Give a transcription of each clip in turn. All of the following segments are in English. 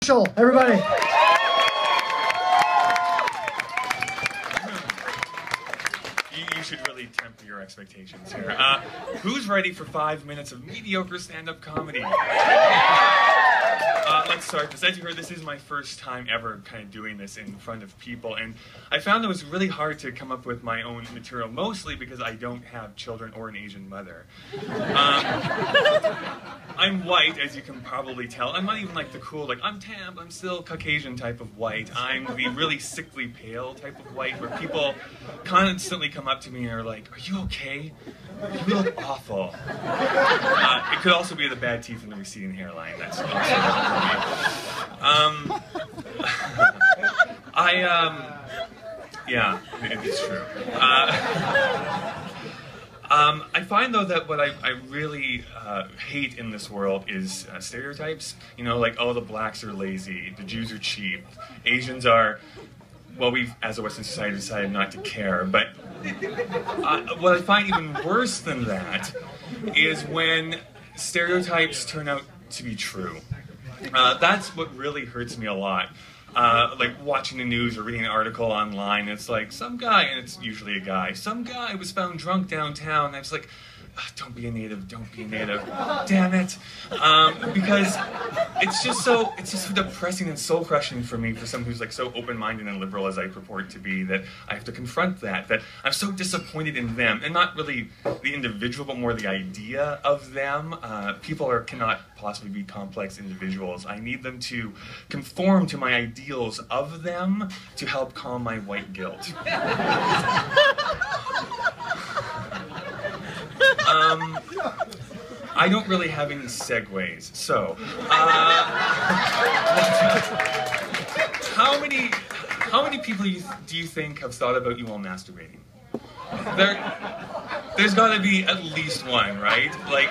Everybody. You should really temper your expectations here. Who's ready for 5 minutes of mediocre stand-up comedy? Let's start this. As you heard, this is my first time ever kind of doing this in front of people, and I found it was really hard to come up with my own material, mostly because I don't have children or an Asian mother. I'm white, as you can probably tell. I'm not even like the cool, like, I'm tan, I'm still Caucasian type of white. I'm the really sickly pale type of white, where people constantly come up to me and are like, are you okay? You look awful. It could also be the bad teeth and the receding hairline. That's also yeah, it's true. I find, though, that what I really hate in this world is stereotypes. You know, like, oh, the blacks are lazy, the Jews are cheap, Asians are, well, we've, as a Western society, decided not to care. But what I find even worse than that is when stereotypes turn out to be true. That's what really hurts me a lot. Like watching the news or reading an article online, it's like some guy, and it's usually a guy, some guy was found drunk downtown, and I was like, don't be a native, don't be a native, damn it. Because it's just so depressing and soul crushing for me, for someone who's like so open-minded and liberal as I purport to be, that I have to confront that I'm so disappointed in them, and not really the individual, but more the idea of them. People cannot possibly be complex individuals. I need them to conform to my ideals of them to help calm my white guilt. I don't really have any segues, so how many people do you think have thought about you while masturbating? There's got to be at least one, right? Like,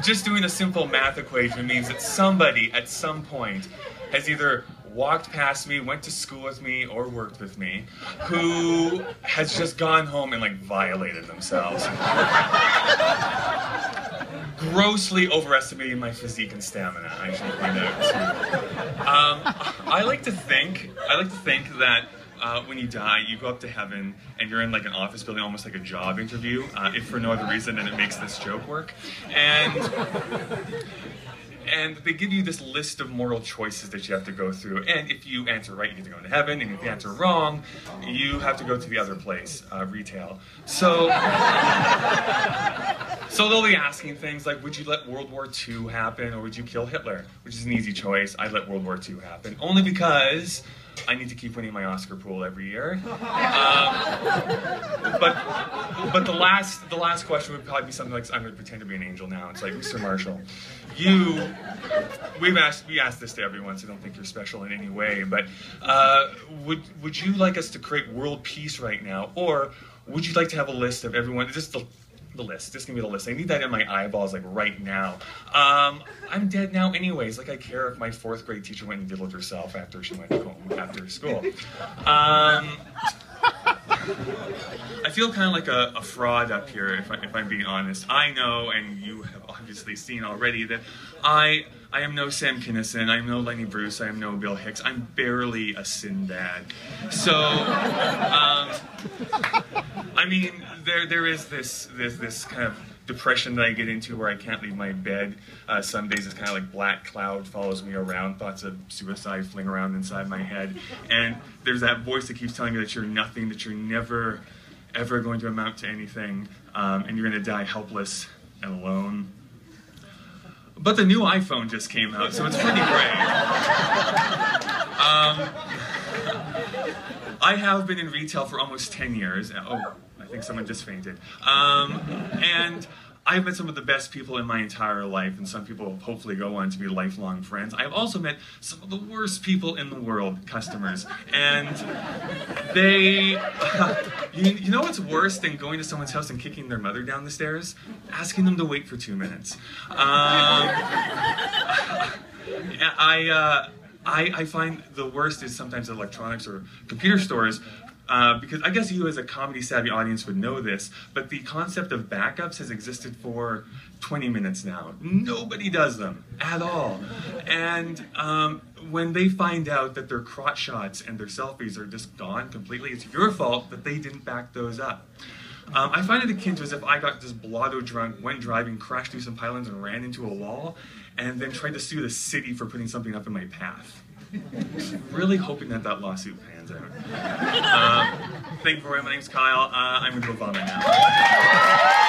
just doing a simple math equation means that somebody at some point has either walked past me, went to school with me, or worked with me, who has just gone home and, like, violated themselves. Grossly overestimating my physique and stamina, I should point out, too. I like to think that when you die, you go up to heaven, and you're in, like, an office building, almost like a job interview, if for no other reason than it makes this joke work. And they give you this list of moral choices that you have to go through. And if you answer right, you get to go into heaven. And if you answer wrong, you have to go to the other place, retail. So they'll be asking things like, would you let World War II happen, or would you kill Hitler? Which is an easy choice. I'd let World War II happen. Only because I need to keep winning my Oscar pool every year. But the last question would probably be something like, I'm going to pretend to be an angel now. It's like, Mr. Marshall, we asked this to everyone, so don't think you're special in any way, but would you like us to create world peace right now, or would you like to have a list of everyone, just the list, just give me the list. I need that in my eyeballs, like, right now. I'm dead now anyways. Like, I care if my 4th grade teacher went and diddled herself after she went home after school. I feel kind of like a fraud up here, if I'm being honest. I know, and you have obviously seen already, that I am no Sam Kinison, I am no Lenny Bruce, I am no Bill Hicks. I'm barely a Sinbad. So, I mean, there is this kind of depression that I get into where I can't leave my bed. Some days it's kind of like black cloud follows me around, thoughts of suicide fling around inside my head. And there's that voice that keeps telling me that you're nothing, that you're never, ever going to amount to anything, and you're going to die helpless and alone. But the new iPhone just came out, so it's pretty great. I have been in retail for almost 10 years. Oh, I think someone just fainted. And I've met some of the best people in my entire life, and some people hopefully go on to be lifelong friends. I've also met some of the worst people in the world, customers. And they, you know what's worse than going to someone's house and kicking their mother down the stairs? Asking them to wait for 2 minutes. I find the worst is sometimes electronics or computer stores, because I guess you as a comedy-savvy audience would know this, but the concept of backups has existed for 20 minutes now. Nobody does them at all. And when they find out that their crotch shots and their selfies are just gone completely, it's your fault that they didn't back those up. I find it akin to as if I got just blotto drunk, went driving, crashed through some pylons and ran into a wall, and then tried to sue the city for putting something up in my path. Really hoping that that lawsuit pans out. Thank you for it. My name's Kyle. I'm going to go vomit now.